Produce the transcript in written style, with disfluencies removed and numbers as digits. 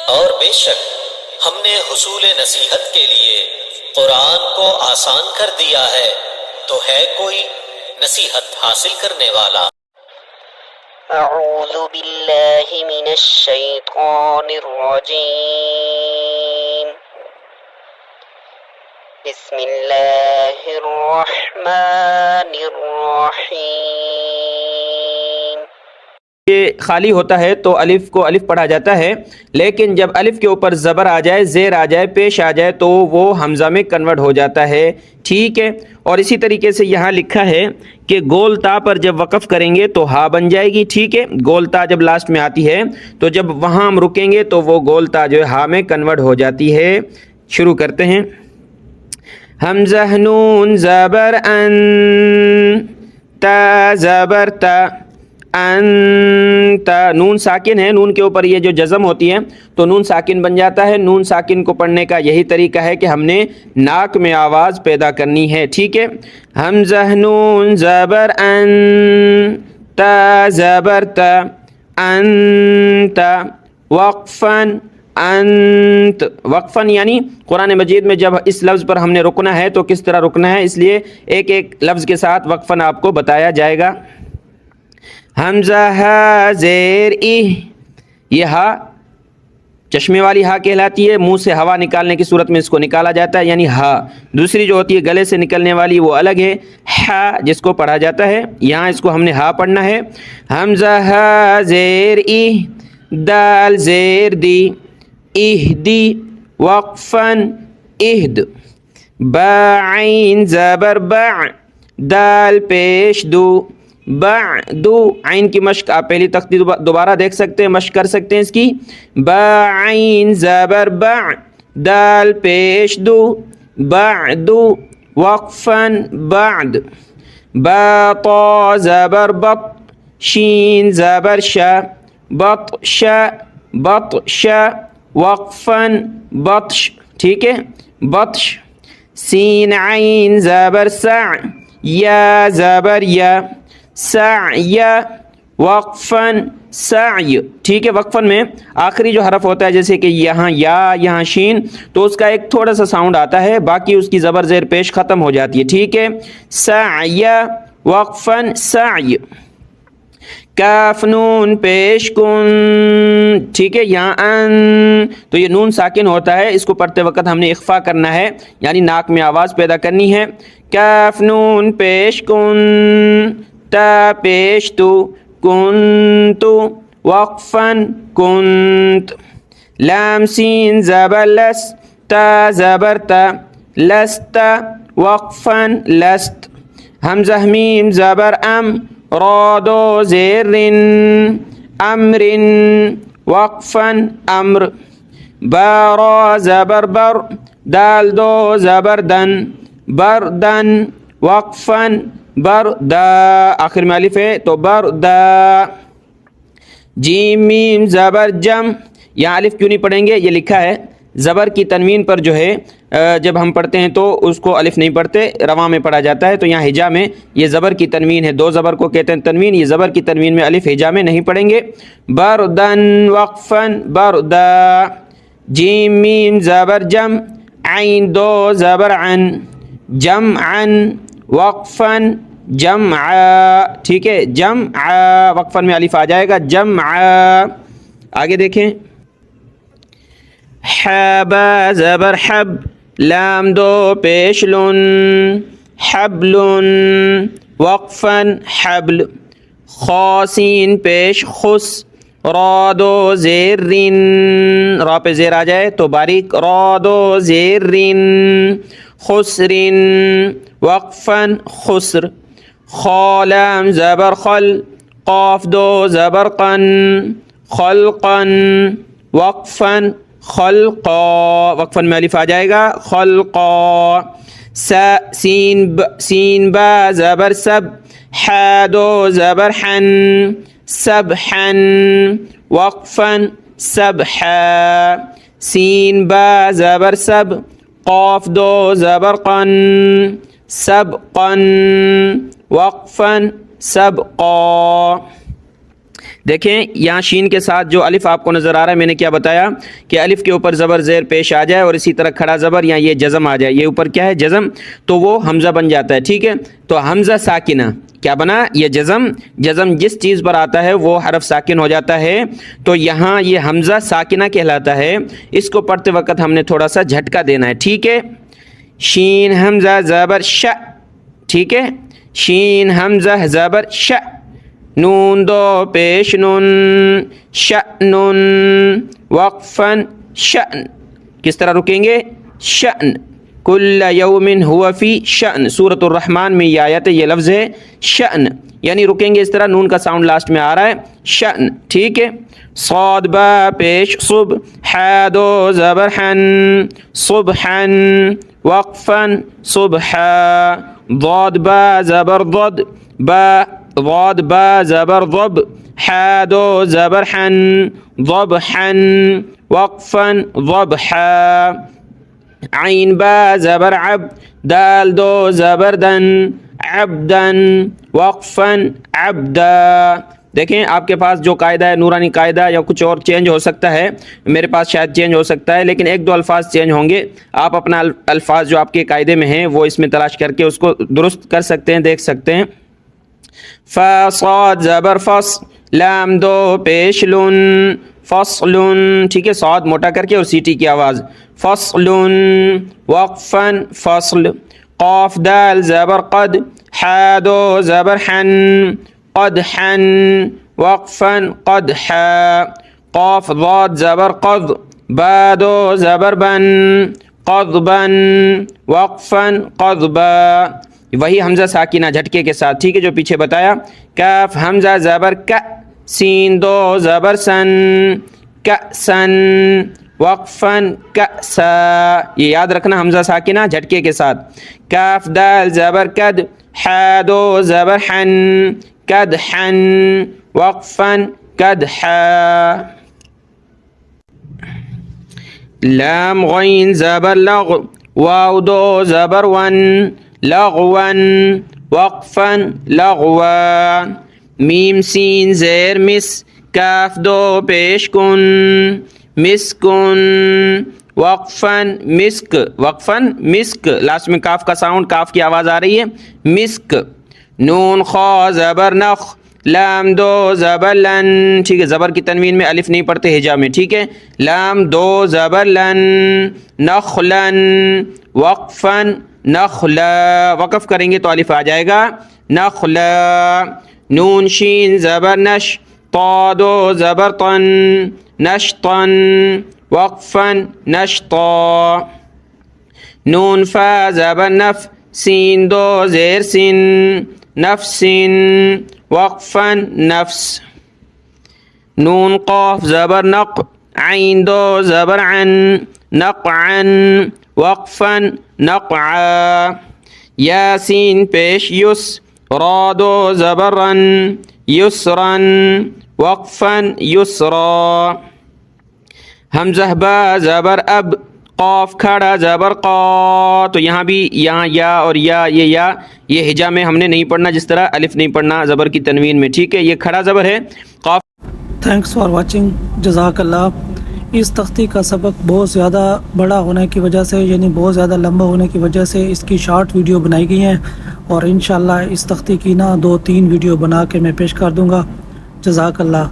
اور بے شک ہم نے حصول نصیحت کے لیے قرآن کو آسان کر دیا ہے، تو ہے کوئی نصیحت حاصل کرنے والا؟ اعوذ باللہ من الشیطان الرجیم، بسم اللہ الرحمن الرحیم۔ یہ خالی ہوتا ہے تو الف کو الف پڑھا جاتا ہے، لیکن جب الف کے اوپر زبر آ جائے، زیر آ جائے، پیش آ جائے تو وہ حمزہ میں کنورٹ ہو جاتا ہے، ٹھیک ہے۔ اور اسی طریقے سے یہاں لکھا ہے کہ گول تا پر جب وقف کریں گے تو ہا بن جائے گی، ٹھیک ہے۔ گول تا جب لاسٹ میں آتی ہے تو جب وہاں ہم رکیں گے تو وہ گول تا جو ہے ہا میں کنورٹ ہو جاتی ہے۔ شروع کرتے ہیں۔ حمزہ نون زبر ان، تا زبر تا، انت، نون ساکن ہے، نون کے اوپر یہ جو جزم ہوتی ہے تو نون ساکن بن جاتا ہے۔ نون ساکن کو پڑھنے کا یہی طریقہ ہے کہ ہم نے ناک میں آواز پیدا کرنی ہے، ٹھیک ہے۔ حمزہ نون زبر ان، تا زبر تا، انت، وقفن، انت، وقفن یعنی قرآن مجید میں جب اس لفظ پر ہم نے رکنا ہے تو کس طرح رکنا ہے، اس لیے ایک ایک لفظ کے ساتھ وقفن آپ کو بتایا جائے گا۔ حمزہ ہا زیر ای، یہ ہا چشمے والی ہا کہلاتی ہے، منہ سے ہوا نکالنے کی صورت میں اس کو نکالا جاتا ہے، یعنی ہا۔ دوسری جو ہوتی ہے گلے سے نکلنے والی وہ الگ ہے، ہا جس کو پڑھا جاتا ہے، یہاں اس کو ہم نے ہا پڑھنا ہے۔ حمزہ ہا زیر ای، دال زیر دی، اہدی، وقفن، اہد، با عین زبر باع، دال پیش دو، بعدو، عین کی مشق آپ پہلی تختی دوبارہ دیکھ سکتے ہیں، مشق کر سکتے ہیں اس کی۔ با عین زبر باع، دال پیش دو، بعدو، وقفن، بعد، با طا زبر بط، شین زبر شا، بطش، بطش، وقفن، بطش، ٹھیک ہے، بطش۔ سین عین زبر سع، یا زبر یا، سعی، وقفن، سعی، ٹھیک ہے۔ وقفن میں آخری جو حرف ہوتا ہے جیسے کہ یہاں یا، یہاں شین، تو اس کا ایک تھوڑا سا ساؤنڈ آتا ہے، باقی اس کی زبر زیر پیش ختم ہو جاتی ہے، ٹھیک ہے۔ سعی، وقفن، سعی۔ کاف نون پیش کن، ٹھیک ہے، یہاں ان، تو یہ نون ساکن ہوتا ہے، اس کو پڑھتے وقت ہم نے اخفا کرنا ہے، یعنی ناک میں آواز پیدا کرنی ہے۔ کاف نون پیش کن، تا پیش تو، کنتو، وقفن، کنت۔ لام سین زبر لس، تا زبر تا، لست، وقفن، لست۔ حمزہ میم زبر ام، را دو زیر رن، امر، وقفن، امر۔ با را زبر بر، دال دو زبر دن، بردن، وقفن، بردا، آخر میں الف ہے تو بردا۔ جیم میم زبر جم، یہاں الف کیوں نہیں پڑھیں گے، یہ لکھا ہے زبر کی تنوین پر جو ہے جب ہم پڑھتے ہیں تو اس کو الف نہیں پڑھتے، رواں میں پڑھا جاتا ہے، تو یہاں ہجا میں یہ زبر کی تنوین ہے، دو زبر کو کہتے ہیں تنوین، یہ زبر کی تنوین میں الف ہجا میں نہیں پڑھیں گے۔ بردن، وقفن، بردا۔ جیم میم زبر جم، عین دو زبر عن، جمعن، وقفن، جمعا، ٹھیک ہے، جمعا، وقفن میں الف آ جائے گا، جمعا۔ آگے دیکھیں۔ حبا زبر حب، لام دو پیش لن، حبلن، وقفن، حبل۔ خواسین پیش خس، را دو زیر رن، را پہ زیر آ جائے تو باریک، را دو زیر رن، خسرن، وقفن، خسر۔ خالام زبر خل، قاف دو زبر قن، خلقن، وقفن، خلقا، وقفن میں الف آ جائے گا، خلقا۔ سین با زبر سب، حا دو زبر حن، سبحن، وقفن، سبحا۔ سین با زبر سب، قاف دو زبر قن، سبقن، وقفن، سبقا۔ دیکھیں یہاں شین کے ساتھ جو الف آپ کو نظر آ رہا ہے، میں نے کیا بتایا کہ الف کے اوپر زبر زیر پیش آ جائے اور اسی طرح کھڑا زبر یا یہ جزم آ جائے، یہ اوپر کیا ہے جزم، تو وہ حمزہ بن جاتا ہے، ٹھیک ہے۔ تو حمزہ ساکنہ کیا بنا، یہ جزم جس چیز پر آتا ہے وہ حرف ساکن ہو جاتا ہے، تو یہاں یہ حمزہ ساکنہ کہلاتا ہے۔ اس کو پڑھتے وقت ہم نے تھوڑا سا جھٹکا دینا ہے، ٹھیک ہے۔ شین حمزہ زبر ش، ٹھیک ہے، شین حمزہ زبر ش، نون دو پیش نون، شأنن، وقفاً شأن، کس طرح رکیں گے، شأن، کل یوم ہوا فی شأن، سورۃ الرحمن میں یہ آیت ہے، یہ لفظ ہے شأن، یعنی رکیں گے اس طرح، نون کا ساؤنڈ لاسٹ میں آ رہا ہے، شأن، ٹھیک ہے۔ صاد با پیش صب، ح دو زبر حن، صبحن، وقفاً صبحا، ضاد با زبر ضد، با ضاد با زبر ضب، ح دو زبر حن، ضبحا، وقفاً ضبحا، عین با زبر عب، دال دو زبر دن، عبدن، وقفاً عبدا۔ دیکھیں آپ کے پاس جو قاعدہ ہے نورانی قاعدہ یا کچھ اور چینج ہو سکتا ہے، میرے پاس شاید چینج ہو سکتا ہے، لیکن ایک دو الفاظ چینج ہوں گے، آپ اپنا الفاظ جو آپ کے قاعدے میں ہیں وہ اس میں تلاش کر کے اس کو درست کر سکتے ہیں، دیکھ سکتے ہیں۔ فا صاد زبر فص، لام دو پیش لن، فصلن، ٹھیک ہے، صاد موٹا کر کے اور سیٹی کی آواز، فصلن، وقفاً فصل، قاف دال زبر قد، ح دو زبر حن، قدحن، وقفاً قدحا، قاف ضاد زبر قض، با دو زبر بن، قضبن، وقفاً قضبا، وہی حمزہ ساکنہ جھٹکے کے ساتھ، ٹھیک ہے، جو پیچھے بتایا۔ کاف حمزہ زبر ک، سین دو زبر سن، کأسن، وقفاً کأسا، یہ یاد رکھنا حمزہ ساکنہ جھٹکے کے ساتھ۔ کاف دال زبر کد، ح دو زبر حن، کدحن، وقفاً کدحا، لام غین زبر لغ، واو دو زبر ون، لغون، وقفاً لغوا، میم سین زیر مس، کاف دو پیش کن، مسکن، وقفاً مسک، وقفاً مسک، لاسٹ میں کاف کا ساؤنڈ، کاف کی آواز آ رہی ہے، مسک، نون خا زبر نخ، لام دو زبر لن، ٹھیک ہے، زبر کی تنوین میں الف نہیں پڑھتے ہجا میں، ٹھیک ہے، لام دو زبر لن، نخلن، وقفاً نخلا، وقف کریں گے تو الف آ جائے گا، نخلا، نون شین زبر نش، طا دو زبر طن، نشطن، وقفاً نشطا، نون فا زبر نف، سین دو زیر سن، نفسن، وقفاً نفس، نون قاف زبر نق، عین دو زبر عن، نقعا، وقفاً نقعا، یاسین پیش یس، را دو زبر رن، یسرن، وقفاً یسرا، حمزہ با زبر اب، قاف کھڑا زبر قا، تو یہاں بھی یہاں یا اور یہ ہجا میں ہم نے نہیں پڑھنا، جس طرح الف نہیں پڑھنا زبر کی تنوین میں، ٹھیک ہے، یہ کھڑا زبر ہے قاف۔ تھینکس فار واچنگ، جزاک اللہ۔ اس تختی کا سبق بہت زیادہ بڑا ہونے کی وجہ سے، یعنی بہت زیادہ لمبا ہونے کی وجہ سے اس کی شارٹ ویڈیو بنائی گئی ہیں، اور انشاءاللہ اس تختی کی 2-3 ویڈیو بنا کے میں پیش کر دوں گا۔ جزاک اللہ۔